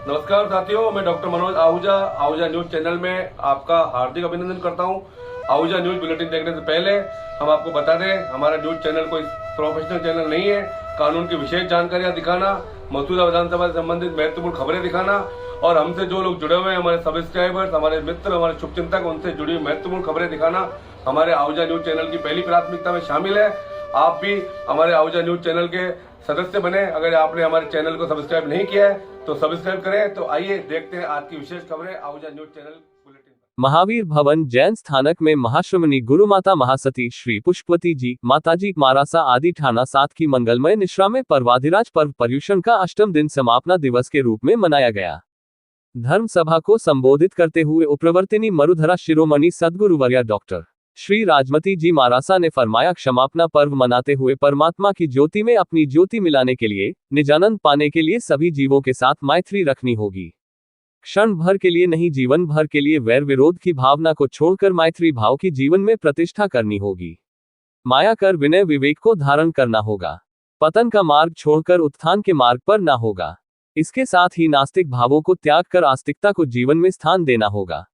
नमस्कार साथियों, मैं doctor Manoj Ahuja Ahuja news channel में आपका हार्दिक अभिनंदन करता हूं। आहूजा न्यूज बुलेटिन देखने से पहले हम आपको बता दें, हमारा न्यूज चैनल कोई प्रोफेशनल चैनल नहीं है। कानून की विशेष जानकारियां दिखाना, मौजूदा विधानसभा से संबंधित महत्वपूर्ण खबरें दिखाना और हमसे जो लोग जुड़े हुए हैं, हमारे सब्सक्राइबर्स, हमारे मित्र, हमारे शुभचिंतक, उनसे जुड़ी हुई महत्वपूर्ण खबरें दिखाना हमारे आहूजा न्यूज चैनल की पहली प्राथमिकता में शामिल है। आप भी हमारे आहूजा न्यूज चैनल के सदस्य बने। अगर आपने हमारे चैनल को सब्सक्राइब नहीं किया है तो सब्सक्राइब करें। तो आइए देखते हैं आज की विशेष खबरें Ahuja news channel bulletin. Mahavir भवन जैन स्थानक में महाश्रमणी गुरु माता महासती श्री पुष्पवती जी माताजी मारासा आदि ठाना 7 की मंगलमय निश्रा में पर्वाधिराज पर्व पर्युषण का अष्टम दिन समापना दिवस के रूप में मनाया गया। धर्म सभा को संबोधित करते हुए उपप्रवर्तिनी मरुधरा शिरोमणि सद्गुरुवर्या डॉक्टर श्री राजमती जी मारासा ने फरमाया, क्षमापना पर्व मनाते हुए परमात्मा की ज्योति में अपनी ज्योति मिलाने के लिए, निजानंद पाने के लिए सभी जीवों के साथ मैत्री रखनी होगी। क्षण भर के लिए नहीं, जीवन भर के लिए वैर विरोध की भावना को छोड़कर मैत्री भाव की जीवन में प्रतिष्ठा करनी होगी। माया कर विनय विवेक को धारण करना होगा। पतन का मार्ग छोड़कर उत्थान के मार्ग पर ना होगा। इसके साथ ही नास्तिक भावों को त्याग कर आस्तिकता को जीवन में स्थान देना होगा।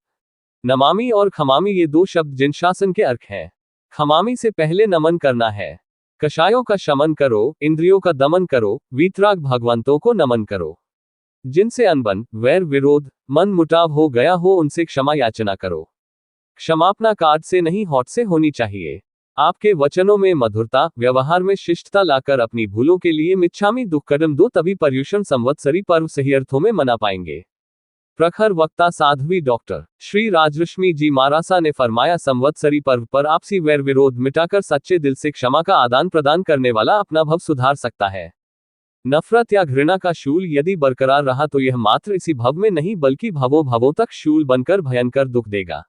नमामि और खमामि ये दो शब्द जिन शासन के अर्थ हैं। खमामि से पहले नमन करना है। कषायों का शमन करो, इंद्रियों का दमन करो, वीतराग भगवंतों को नमन करो। जिनसे अनबन, वैर विरोध, मन मुटाव हो गया हो, उनसे क्षमा याचना करो। क्षमापना काट से नहीं, होठ से होनी चाहिए। आपके वचनों में मधुरता, व्यवहार में शिष्टता लाकर अपनी भूलों के लिए मिच्छामि दुक्कडम दो, तभी पर्युषण संवत्सरी पर्व सही अर्थों में मना पाएंगे। प्रखर वक्ता साध्वी डॉक्टर श्री राजरश्मि जी मारासा ने फरमाया, संवत्सरी पर्व पर आपसी वैर विरोध मिटाकर सच्चे दिल से क्षमा का आदान प्रदान करने वाला अपना भव सुधार सकता है। नफरत या घृणा का शूल यदि बरकरार रहा तो यह मात्र इसी भव में नहीं बल्कि भवों भवों तक शूल बनकर भयंकर दुख देगा।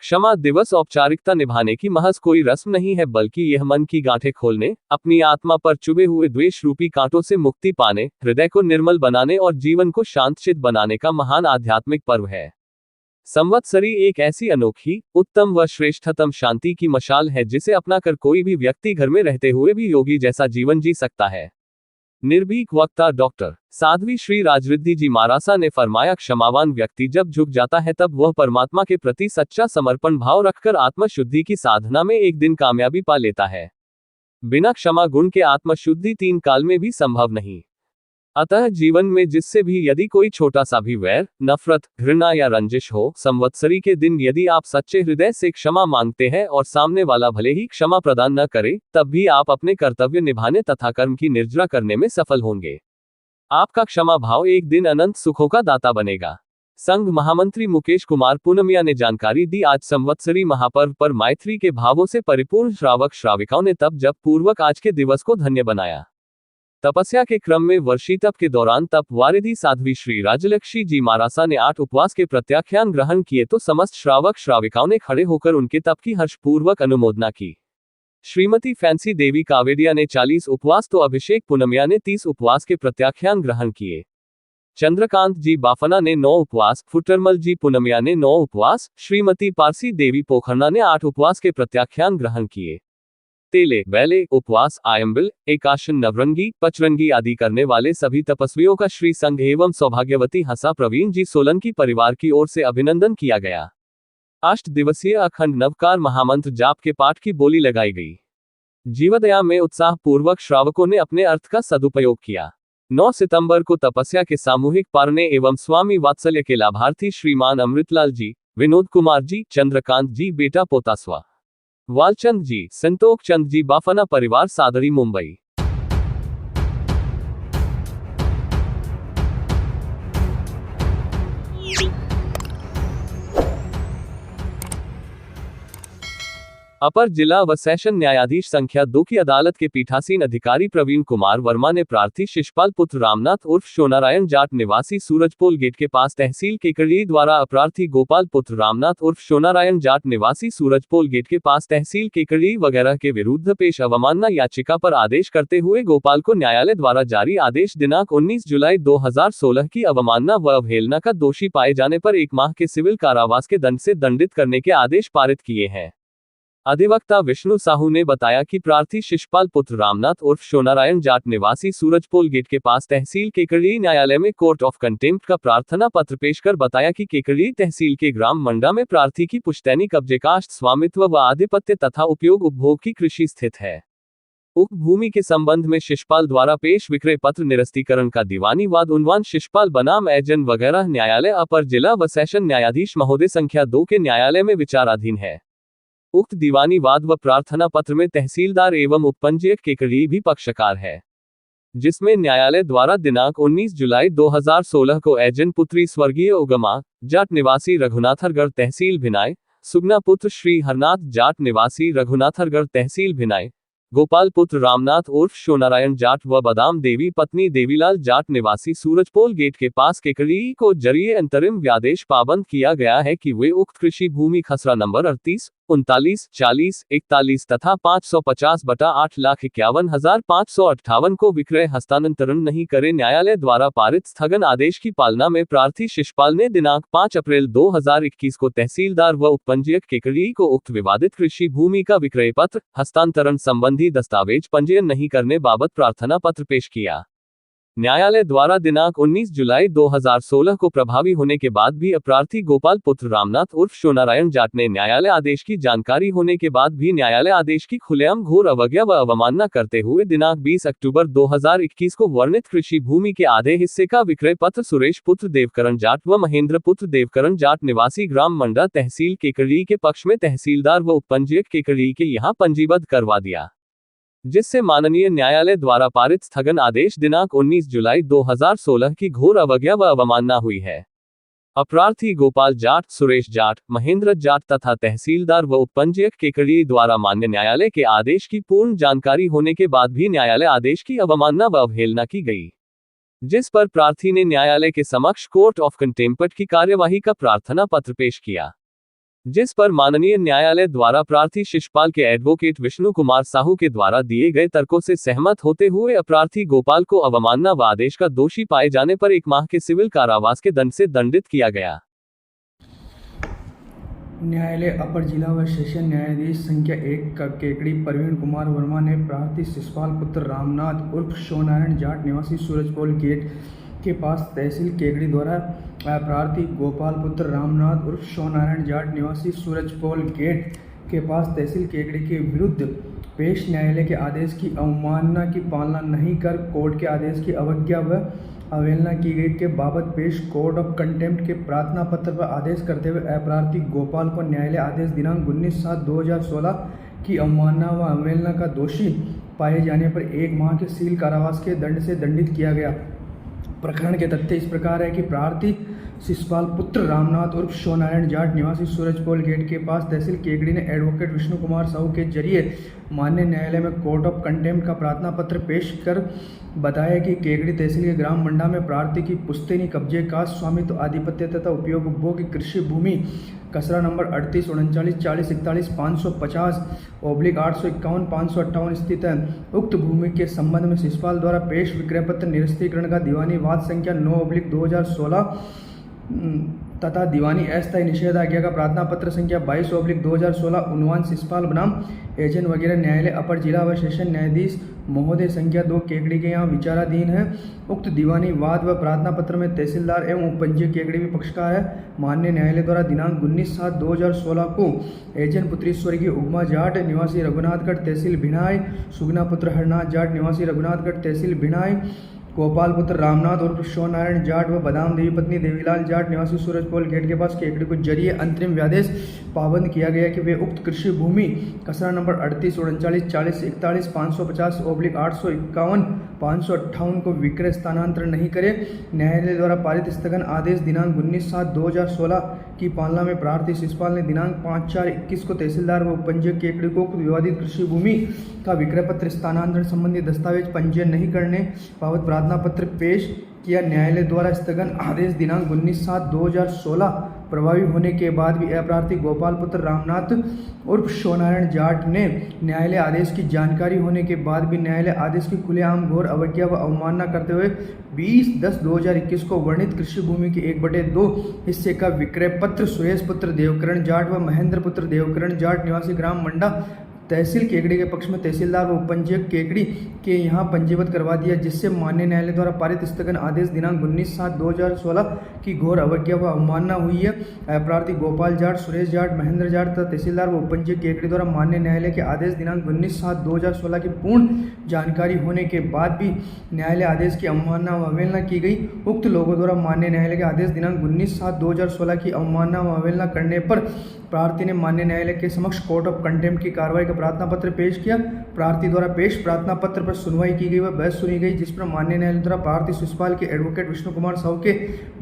क्षमा दिवस औपचारिकता निभाने की महज कोई रस्म नहीं है, बल्कि यह मन की गांठें खोलने, अपनी आत्मा पर चुभे हुए द्वेष रूपी कांटों से मुक्ति पाने, हृदय को निर्मल बनाने और जीवन को शांतचित बनाने का महान आध्यात्मिक पर्व है। संवत्सरी एक ऐसी अनोखी, उत्तम व श्रेष्ठतम शांति की मशाल है जिसे अपनाकर कोई भी व्यक्ति घर में रहते हुए भी योगी जैसा जीवन जी सकता है। निर्भीक वक्ता डॉक्टर साध्वी श्री राजरिद्धि जी मारासा ने फरमाया, क्षमावान व्यक्ति जब झुक जाता है तब वह परमात्मा के प्रति सच्चा समर्पण भाव रखकर आत्मशुद्धि की साधना में एक दिन कामयाबी पा लेता है। बिना क्षमा गुण के आत्मशुद्धि 3 काल में भी संभव नहीं। अतः जीवन में जिससे भी यदि कोई छोटा सा भी वैर, नफरत, घृणा या रंजिश हो, संवत्सरी के दिन यदि आप सच्चे हृदय से क्षमा मांगते हैं और सामने वाला भले ही क्षमा प्रदान न करे, तब भी आप अपने कर्तव्य निभाने तथा कर्म की निर्जरा करने में सफल होंगे। आपका क्षमा भाव एक दिन अनंत सुखों का दाता बनेगा। संघ महामंत्री मुकेश कुमार पूनमिया ने जानकारी दी। आज संवत्सरी महापर्व पर मैत्री के भावों से परिपूर्ण श्रावक श्राविकाओं ने तप जप पूर्वक आज के दिवस को धन्य बनाया। तपस्या के क्रम में वर्षी तप के दौरान तप वारिधि साध्वी श्री राजलक्ष्मी जी मारासा ने 8 उपवास के प्रत्याख्यान ग्रहण किए तो समस्त श्रावक श्राविकाओं ने खड़े होकर उनके तप की हर्षपूर्वक अनुमोदना की। श्रीमती फैंसी देवी कावेडिया ने 40 उपवास तो अभिषेक पूनमिया ने 30 उपवास के प्रत्याख्यान ग्रहण किए। चंद्रकांत जी बाफना ने 9 उपवास, फुटरमल जी पूनमिया ने 9 उपवास, श्रीमती पारसी देवी पोखरना ने 8 उपवास के प्रत्याख्यान ग्रहण किए। तेले, बैले, उपवास, आयम्बिल, एकाशन, नवरंगी, पचरंगी आदि करने वाले सभी तपस्वियों का श्री संघ एवं सौभाग्यवती हंसा प्रवीण जी सोलंकी परिवार की ओर से अभिनंदन किया गया। 8 दिवसीय अखंड नवकार महामंत्र जाप के पाठ की बोली लगाई गई। जीवदया में उत्साह पूर्वक श्रावकों ने अपने अर्थ का सदुपयोग किया। 9 सितंबर को तपस्या के सामूहिक पारने एवं स्वामी वात्सल्य के लाभार्थी श्रीमान अमृतलाल जी, विनोद कुमार जी, चंद्रकांत जी बेटा पोतास्वा, वालचंद जी, संतोख चंद जी बाफना परिवार सादरी मुंबई। अपर जिला व सेशन न्यायाधीश संख्या 2 की अदालत के पीठासीन अधिकारी प्रवीण कुमार वर्मा ने प्रार्थी शिषपाल पुत्र रामनाथ उर्फ शोनारायण जाट निवासी सूरजपोल गेट के पास तहसील केकड़ी द्वारा अपराधी गोपाल पुत्र रामनाथ उर्फ शोनारायण जाट निवासी सूरजपोल गेट के पास तहसील केकड़ी वगैरह के विरुद्ध पेश अवमानना याचिका पर आदेश करते हुए गोपाल को न्यायालय द्वारा जारी आदेश दिनांक 19 जुलाई 2016 की अवमानना व अवहेलना का दोषी पाए जाने पर 1 माह के सिविल कारावास के दंड से दंडित करने के आदेश पारित किए हैं। अधिवक्ता विष्णु साहू ने बताया कि प्रार्थी शिषपाल पुत्र रामनाथ उर्फ शोनारायण जाट निवासी सूरजपोल गेट के पास तहसील केकड़ी न्यायालय में कोर्ट ऑफ कंटेम्प्ट का प्रार्थना पत्र पेश कर बताया कि केकड़ी तहसील के ग्राम मंडा में प्रार्थी की पुश्तैनी कब्जे काश्त स्वामित्व व आधिपत्य तथा उपयोग उपभोग की कृषि स्थित है। उक्त भूमि के संबंध में शिषपाल द्वारा पेश विक्रय पत्र निरस्तीकरण का दीवानी वाद उन्वान शिषपाल बनाम एजेंट वगैरह न्यायालय अपर जिला व सेशन न्यायाधीश महोदय संख्या 2 के न्यायालय में विचाराधीन है। उक्त दीवानी वाद व प्रार्थना पत्र में तहसीलदार एवं उपपंजीयक केकड़ी भी पक्षकार है, जिसमें न्यायालय द्वारा दिनांक 19 जुलाई 2016 को एजेंट पुत्री स्वर्गीय उगमा जाट निवासी रघुनाथरगढ़ तहसील भिनाई, सुगना पुत्र श्री हरनाथ जाट निवासी रघुनाथरगढ़ तहसील भिनाई, गोपाल पुत्र रामनाथ उर्फ शोनारायण जाट व बादाम देवी पत्नी देवीलाल जाट निवासी सूरजपोल गेट के पास केकड़ी को जरिए अंतरिम व्यादेश पाबंद किया गया है कि वे उक्त कृषि भूमि खसरा नंबर 38, 39, 40, 41 तथा 550/8,51,558 को विक्रय हस्तांतरण नहीं करे। न्यायालय द्वारा पारित स्थगन आदेश की पालना में प्रार्थी शिषपाल ने दिनांक 5 अप्रैल 2021 को तहसीलदार व उपपंजीयक केकड़ी को उक्त विवादित कृषि भूमि का विक्रय पत्र हस्तांतरण संबंधी दस्तावेज पंजीयन नहीं करने बाबत प्रार्थना पत्र पेश किया। न्यायालय द्वारा दिनांक 19 जुलाई 2016 को प्रभावी होने के बाद भी अपराधी गोपाल पुत्र रामनाथ उर्फ शोनारायण जाट ने न्यायालय आदेश की जानकारी होने के बाद भी न्यायालय आदेश की खुलेआम घोर अवज्ञा व अवमानना करते हुए दिनांक 20 अक्टूबर 2021 को वर्णित कृषि भूमि के आधे हिस्से का विक्रय पत्र सुरेश पुत्र देवकरण जाट व महेंद्र पुत्र देवकरण जाट निवासी ग्राम मंडा तहसील केकड़ी के पक्ष में तहसीलदार व उपपंजीयक केकड़ी के यहाँ पंजीबद्ध करवा दिया, जिससे माननीय न्यायालय द्वारा पारित स्थगन आदेश दिनांक 19 जुलाई 2016 की घोर अवज्ञा व अवमानना हुई है। अपराधी गोपाल जाट, सुरेश जाट, महेंद्र जाट तथा तहसीलदार व उपपंजीयक केकड़ी द्वारा मान्य न्यायालय के आदेश की पूर्ण जानकारी होने के बाद भी न्यायालय आदेश की अवमानना व अवहेलना की गई, जिस पर प्रार्थी ने न्यायालय के समक्ष कोर्ट ऑफ कंटेम्प्ट की कार्यवाही का प्रार्थना पत्र पेश किया, जिस पर माननीय न्यायालय द्वारा प्रार्थी शिषपाल के एडवोकेट विष्णु कुमार साहू के द्वारा दिए गए तर्कों से सहमत होते हुए अपराधी गोपाल को अवमानना व आदेश का दोषी पाए जाने पर 1 माह के सिविल कारावास के दंड से दंडित किया गया। न्यायालय अपर जिला व सेशन न्यायाधीश संख्या 1 का केकड़ी प्रवीण कुमार वर्मा ने प्रार्थी शिषपाल पुत्र रामनाथ उर्फ शोनारायण जाट निवासी सूरजपोल गेट के पास तहसील केकड़ी द्वारा प्रार्थी गोपाल पुत्र रामनाथ उर्फ शोनारायण जाट निवासी सूरजपोल गेट के पास तहसील केकड़ी के विरुद्ध पेश न्यायालय के आदेश की अवमानना की पालना नहीं कर कोर्ट के आदेश की अवज्ञा व अवहेलना की गई के बाबत पेश कोर्ट ऑफ कंटेम्प्ट के प्रार्थना पत्र पर आदेश करते हुए अपराधी गोपाल को न्यायालय आदेश दिनांक 19/7/2016 की अवमानना व अवहेलना का दोषी पाए जाने पर 1 माह के सिविल कारावास के दंड से दंडित किया गया। प्रकरण के तथ्य इस प्रकार है कि प्रार्थी शिषपाल पुत्र रामनाथ उर्फ शोनारायण जाट निवासी सूरजपोल गेट के पास तहसील केकड़ी ने एडवोकेट विष्णु कुमार साहू के जरिए मान्य न्यायालय में कोर्ट ऑफ कंटेम्प्ट का प्रार्थना पत्र पेश कर बताया कि केकड़ी तहसील के ग्राम मंडा में प्रार्थी की पुश्तैनी कब्जे का स्वामित्व आधिपत्य तथा उपयोग उपभोग की कृषि भूमि कसरा नंबर 38, 39, 40, 41, 550/851/558 स्थित है। उक्त भूमि के संबंध में शिषपाल द्वारा पेश विक्रय पत्र निरस्तीकरण का दीवानी वाद संख्या 9/2016 तथा दीवानी अस्थायी निषेधाज्ञा का प्रार्थना पत्र संख्या 22/2016 उन्वान शिषपाल बनाम एजेंट वगैरह न्यायालय अपर जिला व सेशन न्यायाधीश महोदय संख्या 2 केकड़ी के यहाँ विचाराधीन है। उक्त दीवानी वाद व प्रार्थना पत्र में तहसीलदार एवं उपपंजीयक केकड़ी भी पक्षकार है। माननीय न्यायालय द्वारा दिनांक 19/7/2016 को एजेंट पुत्री स्वर्गीय उगमा जाट निवासी रघुनाथगढ़ तहसील भिनाई, सुगना पुत्र हरनाथ जाट निवासी रघुनाथगढ़ तहसील भिनाई, गोपाल पुत्र रामनाथ उर्फ शोनारायण जाट व बादाम देवी पत्नी देवीलाल जाट निवासी सूरजपोल गेट के पास केकड़ी को जरिए अंतरिम व्यादेश पाबंद किया गया कि वे उक्त कृषि भूमि कसरा नंबर 38, 39, 40, 41, 550/851/558 को विक्रय स्थानांतरण नहीं करे। न्यायालय द्वारा पारित स्थगन आदेश दिनांक 19/7/2016 की पालना में प्रार्थी शिषपाल ने दिनांक 5/4/21 को तहसीलदार व उपपंजीयक केकड़ी को विवादित कृषि भूमि का विक्रय पत्र स्थानांतरण संबंधी दस्तावेज पंजीयन नहीं करने बाबत प्रार्थना पत्र पेश किया। न्यायालय द्वारा स्थगन आदेश दिनांक 19/7/2016 प्रभावी होने के बाद भी अपराधी गोपाल पुत्र रामनाथ उर्फ शिवनारायण जाट ने न्यायालय आदेश की जानकारी होने के बाद भी न्यायालय आदेश की खुलेआम घोर अवज्ञा व अवमानना करते हुए 20/10/2021 को वर्णित कृषि भूमि के 1/2 हिस्से का विक्रय पत्र सुरेश पुत्र देवकरण जाट व महेंद्र पुत्र देवकरण जाट निवासी ग्राम मंडा तहसील केकड़ी के पक्ष में तहसीलदार व उपपंजीयक केकड़ी के यहाँ पंजीबद्ध करवा दिया, जिससे माननीय न्यायालय द्वारा पारित स्थगन आदेश दिनांक 19/7/2016 की घोर अवज्ञा व अवमानना हुई है। अपराधी गोपाल जाट, सुरेश जाट, महेंद्र जाट तथा तहसीलदार व उपपंजीयक केकड़ी द्वारा माननीय न्यायालय के आदेश दिनांक 19/7/2016 की पूर्ण जानकारी होने के बाद भी न्यायालय आदेश की अवमानना व अवहेलना की गई। उक्त लोगों द्वारा माननीय न्यायालय के आदेश दिनांक 19/7/2016 की अवमानना व अवहेलना करने पर प्रार्थी ने माननीय न्यायालय के समक्ष कोर्ट ऑफ कंटेम्प्ट की कार्रवाई का प्रार्थना पत्र पेश किया। प्रार्थी द्वारा पेश प्रार्थना पत्र पर सुनवाई की गई व बहस सुनी गई, जिस पर माननीय न्यायालय द्वारा प्रार्थी शिशुपाल के एडवोकेट विष्णु कुमार साहू के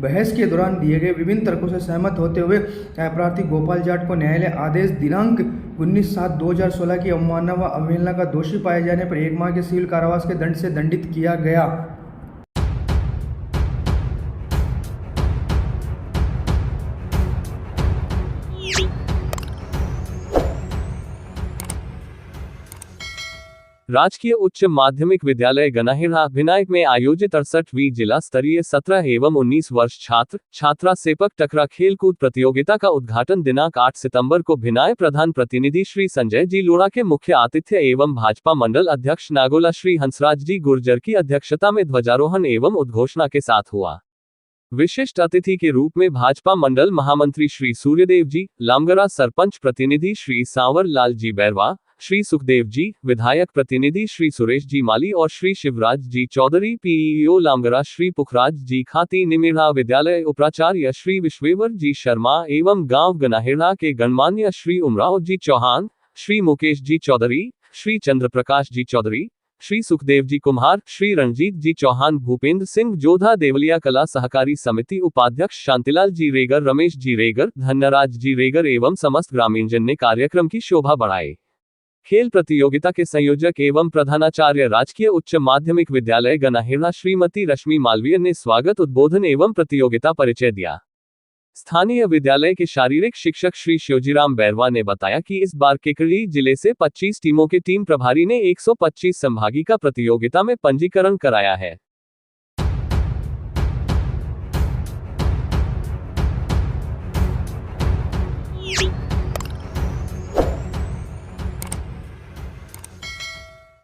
बहस के दौरान दिए गए विभिन्न तर्कों से सहमत होते हुए प्रार्थी गोपाल जाट को न्यायालय आदेश दिनांक 19/7/2016 की अवमानना व अवहेलना का दोषी पाए जाने पर 1 माह के सिविल कारावास के दंड से दंडित किया गया। राजकीय उच्च माध्यमिक विद्यालय गनाहिड़ा भिनाई में आयोजित 68वीं जिला स्तरीय 17 एवं 19 वर्ष छात्र छात्रा सेपक टकरा खेलकूद प्रतियोगिता का उद्घाटन दिनांक 8 सितंबर को भिनाई प्रधान प्रतिनिधि श्री संजय जी लोढ़ा के मुख्य आतिथ्य एवं भाजपा मंडल अध्यक्ष नागोला श्री हंसराज जी गुर्जर की अध्यक्षता में ध्वजारोहण एवं उद्घोषणा के साथ हुआ। विशिष्ट अतिथि के रूप में भाजपा मंडल महामंत्री श्री सूर्यदेव जी, लामगरा सरपंच प्रतिनिधि श्री सांवर लाल जी बैरवा, श्री सुखदेव जी, विधायक प्रतिनिधि श्री सुरेश जी माली और श्री शिवराज जी चौधरी, पीईओ लामगरा श्री पुखराज जी खाती, निमिढ़ा विद्यालय उपाचार्य श्री विश्वेवर जी शर्मा एवं गांव गनाहिड़ा के गणमान्य श्री उमराव जी चौहान, श्री मुकेश जी चौधरी, श्री चंद्रप्रकाश जी चौधरी, श्री सुखदेव जी कुम्हार, श्री रणजीत जी चौहान, भूपेंद्र सिंह जोधा, देवलिया कला सहकारी समिति उपाध्यक्ष शांतिलाल जी रेगर, रमेश जी रेगर, धन्यराज जी रेगर एवं समस्त ग्रामीणजन ने कार्यक्रम की शोभा बढ़ाई। खेल प्रतियोगिता के संयोजक एवं प्रधानाचार्य राजकीय उच्च माध्यमिक विद्यालय गनाहिड़ा श्रीमती रश्मि मालवीय ने स्वागत उद्बोधन एवं प्रतियोगिता परिचय दिया। स्थानीय विद्यालय के शारीरिक शिक्षक श्री शिवजीराम बैरवा ने बताया कि इस बार केकड़ी जिले से 25 टीमों के टीम प्रभारी ने 125 संभागी का प्रतियोगिता में पंजीकरण कराया है।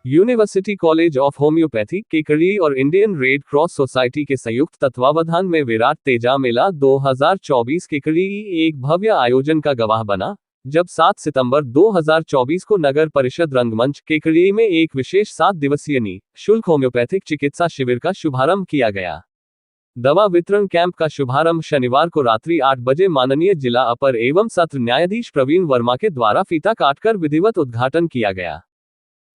University college of homeopathy Kekri और इंडियन रेड क्रॉस सोसाइटी के संयुक्त तत्वावधान में विराट तेजा मेला 2024 केकड़ी एक भव्य आयोजन का गवाह बना, जब 7 सितंबर 2024 को नगर परिषद रंगमंच केकड़ी में एक विशेष 7 दिवसीय निःशुल्क होम्योपैथिक चिकित्सा शिविर का शुभारंभ किया गया। दवा वितरण कैंप का शुभारंभ शनिवार को रात्रि 8 बजे माननीय जिला अपर एवं सत्र न्यायाधीश प्रवीण वर्मा के द्वारा फीता काटकर विधिवत उद्घाटन किया गया।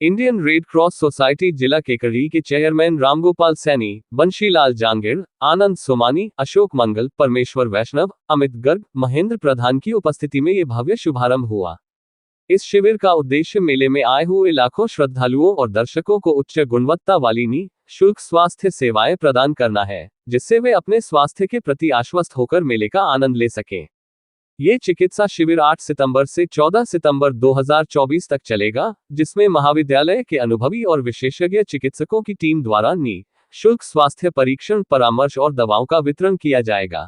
इंडियन रेड क्रॉस सोसाइटी जिला केकड़ी के चेयरमैन रामगोपाल सैनी, बंशीलाल जांगिड़, आनंद सोमानी, अशोक मंगल, परमेश्वर वैष्णव, अमित गर्ग, महेंद्र प्रधान की उपस्थिति में यह भव्य शुभारंभ हुआ। इस शिविर का उद्देश्य मेले में आए हुए लाखों श्रद्धालुओं और दर्शकों को उच्च गुणवत्ता वाली निःशुल्क स्वास्थ्य सेवाएं प्रदान करना है, जिससे वे अपने स्वास्थ्य के प्रति आश्वस्त होकर मेले का आनंद ले सकें। ये चिकित्सा शिविर 8 सितंबर से 14 सितंबर 2024 तक चलेगा, जिसमें महाविद्यालय के अनुभवी और विशेषज्ञ चिकित्सकों की टीम द्वारा निःशुल्क स्वास्थ्य परीक्षण, परामर्श और दवाओं का वितरण किया जाएगा।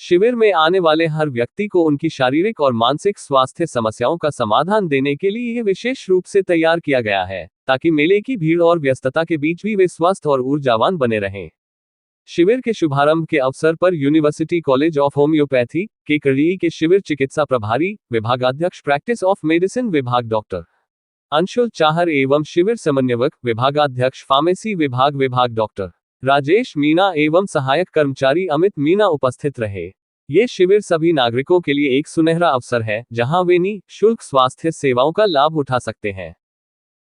शिविर में आने वाले हर व्यक्ति को उनकी शारीरिक और मानसिक स्वास्थ्य समस्याओं का समाधान देने के लिए यह विशेष रूप से तैयार किया गया है, ताकि मेले की भीड़ और व्यस्तता के बीच भी वे स्वस्थ और ऊर्जावान बने रहें। शिविर के शुभारंभ के अवसर पर university college of homeopathy Kekri के शिविर चिकित्सा प्रभारी, विभागाध्यक्ष प्रैक्टिस ऑफ मेडिसिन विभाग डॉक्टर अंशुल चाहर एवं शिविर समन्वयक, विभागाध्यक्ष फार्मेसी विभाग डॉक्टर राजेश मीना एवं सहायक कर्मचारी अमित मीना उपस्थित रहे। ये शिविर सभी नागरिकों के लिए एक सुनहरा अवसर है, जहां वे निःशुल्क स्वास्थ्य सेवाओं का लाभ उठा सकते हैं।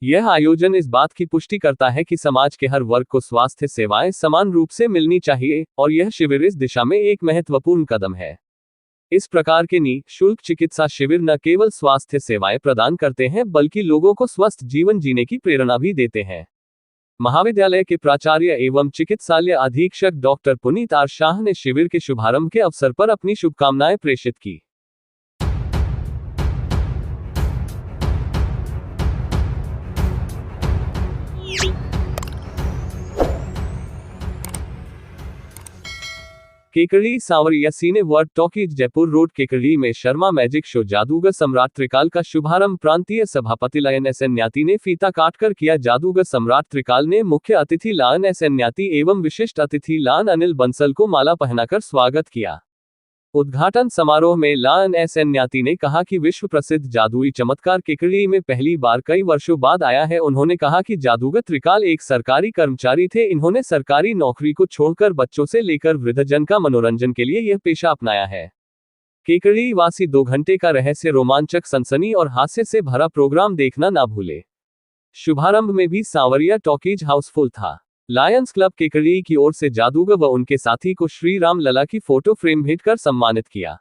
यह आयोजन इस बात की पुष्टि करता है कि समाज के हर वर्ग को स्वास्थ्य सेवाएं समान रूप से मिलनी चाहिए, और यह शिविर इस दिशा में एक महत्वपूर्ण कदम है। इस प्रकार के निःशुल्क चिकित्सा शिविर न केवल स्वास्थ्य सेवाएं प्रदान करते हैं, बल्कि लोगों को स्वस्थ जीवन जीने की प्रेरणा भी देते हैं। महाविद्यालय के प्राचार्य एवं चिकित्सालय अधीक्षक डॉक्टर पुनीत आर शाह ने शिविर के शुभारंभ के अवसर पर अपनी शुभकामनाएं प्रेषित की। केकड़ी सांवरिया सीने word talkies Jaipur road Kekri में शर्मा मैजिक शो जादूगर सम्राट त्रिकाल का शुभारंभ प्रांतीय सभापति लायन एस एन न्याती ने फीता काटकर किया। जादूगर सम्राट त्रिकाल ने मुख्य अतिथि लायन एस एन न्याती एवं विशिष्ट अतिथि लायन अनिल बंसल को माला पहनाकर स्वागत किया। उद्घाटन समारोह में लायन एस एन न्याती ने कहा कि विश्व प्रसिद्ध जादुई चमत्कार केकड़ी में पहली बार कई वर्षों बाद आया है। उन्होंने कहा कि जादूगर त्रिकाल एक सरकारी कर्मचारी थे। इन्होंने सरकारी नौकरी को छोड़कर बच्चों से लेकर वृद्धजन का मनोरंजन के लिए यह पेशा अपनाया है। केकड़ी वासी 2 घंटे का रहस्य रोमांचक, सनसनी और हास्य से भरा प्रोग्राम देखना ना भूले। शुभारंभ में भी सांवरिया टॉकीज हाउसफुल था। लायंस क्लब केकड़ी की ओर से जादूगर व उनके साथी को श्री राम लला की फोटो फ्रेम भेंट कर सम्मानित किया।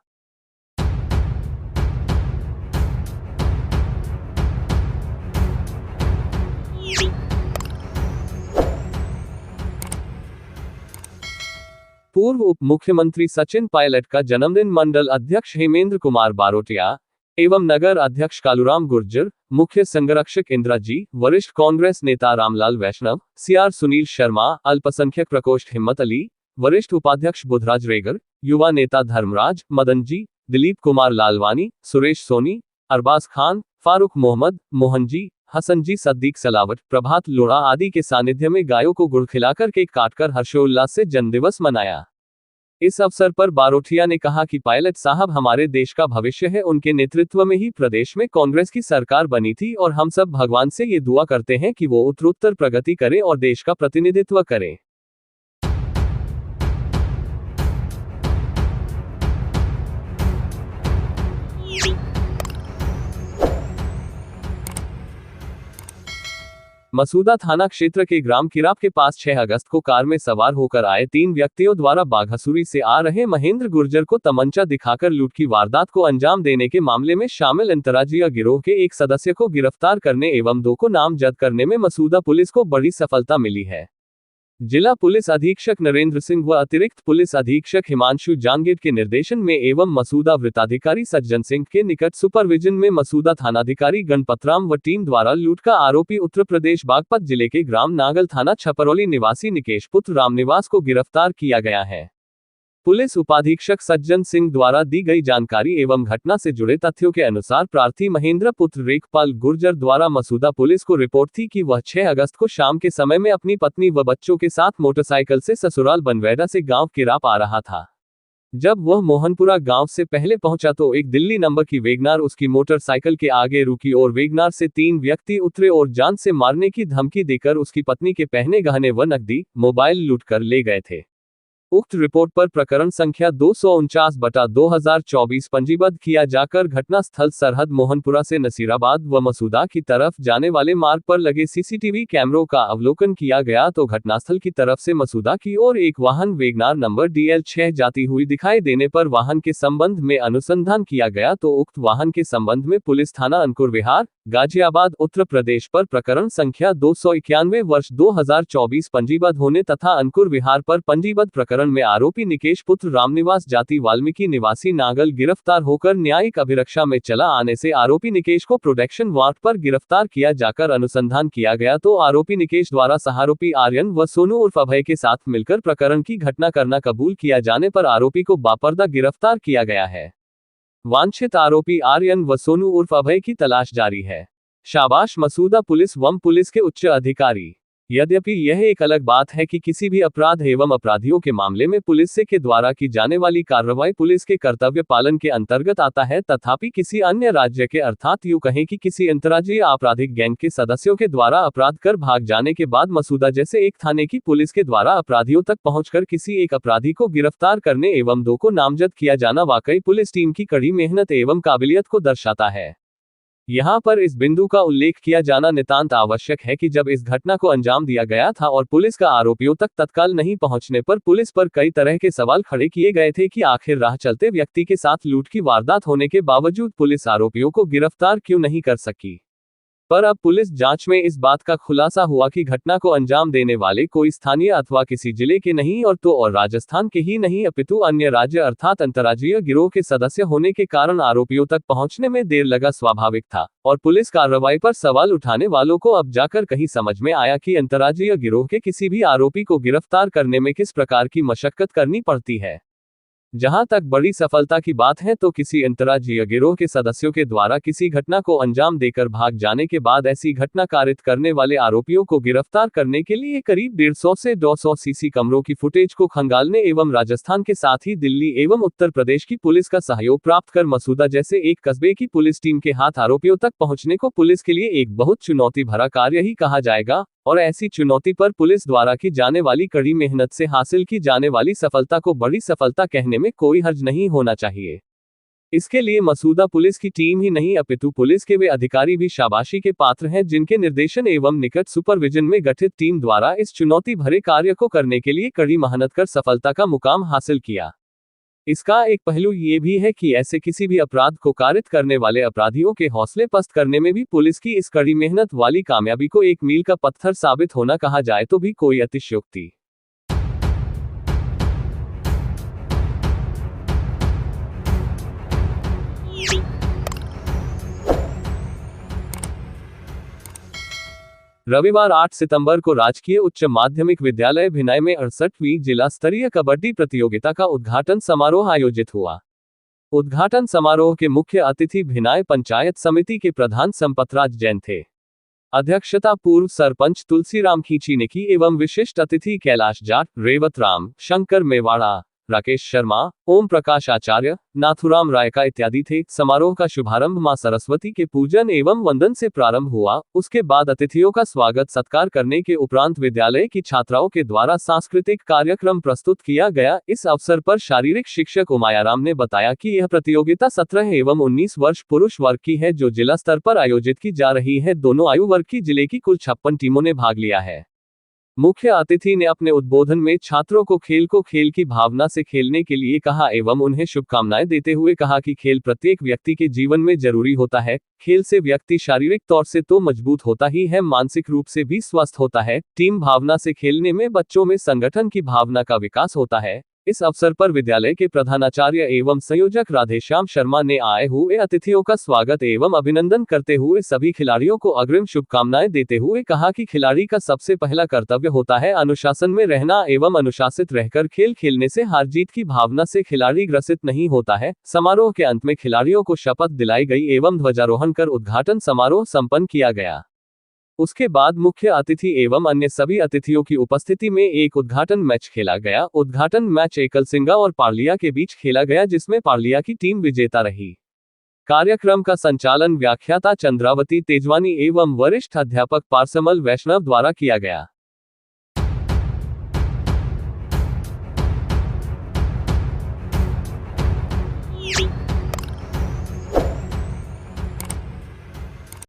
पूर्व उप मुख्यमंत्री सचिन पायलट का जन्मदिन मंडल अध्यक्ष हेमेंद्र कुमार बारोटिया एवं नगर अध्यक्ष कालूराम गुर्जर, मुख्य संरक्षक इंदिरा जी, वरिष्ठ कांग्रेस नेता रामलाल वैष्णव, सीआर सुनील शर्मा, अल्पसंख्यक प्रकोष्ठ हिम्मत अली, वरिष्ठ उपाध्यक्ष बुधराज रेगर, युवा नेता धर्मराज, मदन जी, दिलीप कुमार लालवानी, सुरेश सोनी, अरबाज खान, फारूक मोहम्मद, मोहन जी, हसन जी, सद्दीक सलावट, प्रभात लोढ़ा आदि के सानिध्य में गायों को गुड़ खिलाकर केक काटकर हर्षोल्लास से जन्मदिवस मनाया। इस अवसर पर बारोटिया ने कहा कि पायलट साहब हमारे देश का भविष्य है। उनके नेतृत्व में ही प्रदेश में कांग्रेस की सरकार बनी थी और हम सब भगवान से ये दुआ करते हैं कि वो उत्तरोत्तर प्रगति करे और देश का प्रतिनिधित्व करे। मसूदा थाना क्षेत्र के ग्राम किराप के पास 6 अगस्त को कार में सवार होकर आए 3 व्यक्तियों द्वारा बाघासुरी से आ रहे महेंद्र गुर्जर को तमंचा दिखाकर लूट की वारदात को अंजाम देने के मामले में शामिल अंतर्राज्यीय गिरोह के एक सदस्य को गिरफ्तार करने एवं 2 को नामजद करने में मसूदा पुलिस को बड़ी सफलता मिली है। जिला पुलिस अधीक्षक नरेंद्र सिंह व अतिरिक्त पुलिस अधीक्षक हिमांशु जांगीर के निर्देशन में एवं मसूदा वृत्ताधिकारी सज्जन सिंह के निकट सुपरविजन में मसूदा थानाधिकारी गणपतराम व टीम द्वारा लूट का आरोपी उत्तर प्रदेश बागपत जिले के ग्राम नागल थाना छपरौली निवासी निकेश पुत्र रामनिवास को गिरफ्तार किया गया है। पुलिस उपाधीक्षक सज्जन सिंह द्वारा दी गई जानकारी एवं घटना से जुड़े तथ्यों के अनुसार प्रार्थी महेंद्र पुत्र रेखपाल गुर्जर द्वारा मसूदा पुलिस को रिपोर्ट थी कि वह 6 अगस्त को शाम के समय में अपनी पत्नी व बच्चों के साथ मोटरसाइकिल से ससुराल बनवेड़ा से गांव किराप आ रहा था। जब वह मोहनपुरा गांव से पहले पहुंचा तो एक दिल्ली नंबर की वेगनार उसकी मोटरसाइकिल के आगे रुकी और वेगनार से 3 व्यक्ति उतरे और जान से मारने की धमकी देकर उसकी पत्नी के पहने गहने व नकदी मोबाइल लूट कर ले गए थे। उक्त रिपोर्ट पर प्रकरण संख्या 249/2024 पंजीबद्ध किया जाकर घटना स्थल सरहद मोहनपुरा से नसीराबाद व मसूदा की तरफ जाने वाले मार्ग पर लगे सीसीटीवी कैमरों का अवलोकन किया गया तो घटनास्थल की तरफ से मसूदा की ओर एक वाहन वेगनार नंबर DL6 जाती हुई दिखाई देने पर वाहन के संबंध में अनुसंधान किया गया तो उक्त वाहन के संबंध में पुलिस थाना अंकुर विहार गाजियाबाद उत्तर प्रदेश पर प्रकरण संख्या 291/2024 पंजीबद्ध होने तथा अंकुर विहार पर पंजीबद्ध प्रकरण में आरोपी निकेश पुत्र रामनिवास जाति वाल्मीकि निवासी नागल गिरफ्तार होकर न्यायिक अभिरक्षा में चला आने से आरोपी निकेश को प्रोटेक्शन वारंट पर गिरफ्तार किया जाकर अनुसंधान किया गया तो आरोपी निकेश द्वारा सहारोपी आर्यन व सोनू उर्फ अभय के साथ मिलकर प्रकरण की घटना करना कबूल किया जाने पर आरोपी को बापर्दा गिरफ्तार किया गया है। वांछित आरोपी आर्यन व सोनू उर्फ अभय की तलाश जारी है। शाबाश मसूदा पुलिस व पुलिस के उच्च अधिकारी। यद्यपि यह एक अलग बात है कि किसी भी अपराध एवं अपराधियों के मामले में पुलिस से के द्वारा की जाने वाली कार्रवाई पुलिस के कर्तव्य पालन के अंतर्गत आता है, तथापि किसी अन्य राज्य के अर्थात यूं कहें कि किसी अंतर्राज्यीय आपराधिक गैंग के सदस्यों के द्वारा अपराध कर भाग जाने के बाद मसूदा जैसे एक थाने की पुलिस के द्वारा अपराधियों तक पहुंचकर किसी एक अपराधी को गिरफ्तार करने एवं 2 को नामजद किया जाना वाकई पुलिस टीम की कड़ी मेहनत एवं काबिलियत को दर्शाता है। यहाँ पर इस बिंदु का उल्लेख किया जाना नितांत आवश्यक है कि जब इस घटना को अंजाम दिया गया था और पुलिस का आरोपियों तक तत्काल नहीं पहुंचने पर पुलिस पर कई तरह के सवाल खड़े किए गए थे कि आखिर राह चलते व्यक्ति के साथ लूट की वारदात होने के बावजूद पुलिस आरोपियों को गिरफ्तार क्यों नहीं कर सकी। पर अब पुलिस जांच में इस बात का खुलासा हुआ कि घटना को अंजाम देने वाले कोई स्थानीय अथवा किसी जिले के नहीं और राजस्थान के ही नहीं अपितु अन्य राज्य अर्थात अंतर्राज्यीय गिरोह के सदस्य होने के कारण आरोपियों तक पहुंचने में देर लगा स्वाभाविक था, और पुलिस कार्रवाई पर सवाल उठाने वालों को अब जाकर कहीं समझ में आया कि अंतर्राज्यीय गिरोह के किसी भी आरोपी को गिरफ्तार करने में किस प्रकार की मशक्कत करनी पड़ती है। जहां तक बड़ी सफलता की बात है तो किसी अंतर्राज्यीय गिरोह के सदस्यों के द्वारा किसी घटना को अंजाम देकर भाग जाने के बाद ऐसी घटना कारित करने वाले आरोपियों को गिरफ्तार करने के लिए करीब 150 से 200 सीसी कैमरों की फुटेज को खंगालने एवं राजस्थान के साथ ही दिल्ली एवं उत्तर प्रदेश की पुलिस का सहयोग प्राप्त कर मसूदा जैसे एक कस्बे की पुलिस टीम के हाथ आरोपियों तक पहुंचने को पुलिस के लिए एक बहुत चुनौती भरा कार्य ही कहा जाएगा, और ऐसी चुनौती पर पुलिस द्वारा की जाने वाली कड़ी मेहनत से हासिल की जाने वाली सफलता को बड़ी सफलता कहने में कोई हर्ज नहीं होना चाहिए। इसके लिए मसूदा पुलिस की टीम ही नहीं अपितु पुलिस के वे अधिकारी भी शाबाशी के पात्र हैं जिनके निर्देशन एवं निकट सुपरविजन में गठित टीम द्वारा इस चुनौती भरे कार्य को करने के लिए कड़ी मेहनत कर सफलता का मुकाम हासिल किया। इसका एक पहलू ये भी है कि ऐसे किसी भी अपराध को कारित करने वाले अपराधियों के हौसले पस्त करने में भी पुलिस की इस कड़ी मेहनत वाली कामयाबी को एक मील का पत्थर साबित होना कहा जाए तो भी कोई अतिशयोक्ति रविवार 8 सितंबर को राजकीय उच्च माध्यमिक विद्यालय भिनाई में 68वीं जिला स्तरीय कबड्डी प्रतियोगिता का उद्घाटन समारोह आयोजित हुआ। उद्घाटन समारोह के मुख्य अतिथि भिनाई पंचायत समिति के प्रधान संपतराज जैन थे। अध्यक्षता पूर्व सरपंच तुलसीराम खींची ने की एवं विशिष्ट अतिथि कैलाश जाट, रेवत राम, शंकर मेवाड़ा, राकेश शर्मा, ओम प्रकाश आचार्य, नाथुराम राय का इत्यादि थे। समारोह का शुभारंभ मां सरस्वती के पूजन एवं वंदन से प्रारंभ हुआ। उसके बाद अतिथियों का स्वागत सत्कार करने के उपरांत विद्यालय की छात्राओं के द्वारा सांस्कृतिक कार्यक्रम प्रस्तुत किया गया। इस अवसर पर शारीरिक शिक्षक उमायाराम ने बताया कि यह प्रतियोगिता 17 एवं 19 वर्ष पुरुष वर्ग की है जो जिला स्तर पर आयोजित की जा रही है। दोनों आयु वर्ग की जिले की कुल 56 टीमों ने भाग लिया है। मुख्य अतिथि ने अपने उद्बोधन में छात्रों को खेल की भावना से खेलने के लिए कहा एवं उन्हें शुभकामनाएं देते हुए कहा कि खेल प्रत्येक व्यक्ति के जीवन में जरूरी होता है। खेल से व्यक्ति शारीरिक तौर से तो मजबूत होता ही है, मानसिक रूप से भी स्वस्थ होता है। टीम भावना से खेलने में बच्चों में संगठन की भावना का विकास होता है। इस अवसर पर विद्यालय के प्रधानाचार्य एवं संयोजक राधेश्याम शर्मा ने आए हुए अतिथियों का स्वागत एवं अभिनंदन करते हुए सभी खिलाड़ियों को अग्रिम शुभकामनाएं देते हुए कहा कि खिलाड़ी का सबसे पहला कर्तव्य होता है अनुशासन में रहना एवं अनुशासित रहकर खेल खेलने से हार जीत की भावना से खिलाड़ी ग्रसित नहीं होता है। समारोह के अंत में खिलाड़ियों को शपथ दिलाई गई एवं ध्वजारोहण कर उद्घाटन समारोह संपन्न किया गया। उसके बाद मुख्य अतिथि एवं अन्य सभी अतिथियों की उपस्थिति में एक उद्घाटन मैच खेला गया। उद्घाटन मैच एकलसिंगा और पार्लिया के बीच खेला गया जिसमें पार्लिया की टीम विजेता रही। कार्यक्रम का संचालन व्याख्याता चंद्रावती तेजवानी एवं वरिष्ठ अध्यापक पारसमल वैष्णव द्वारा किया गया।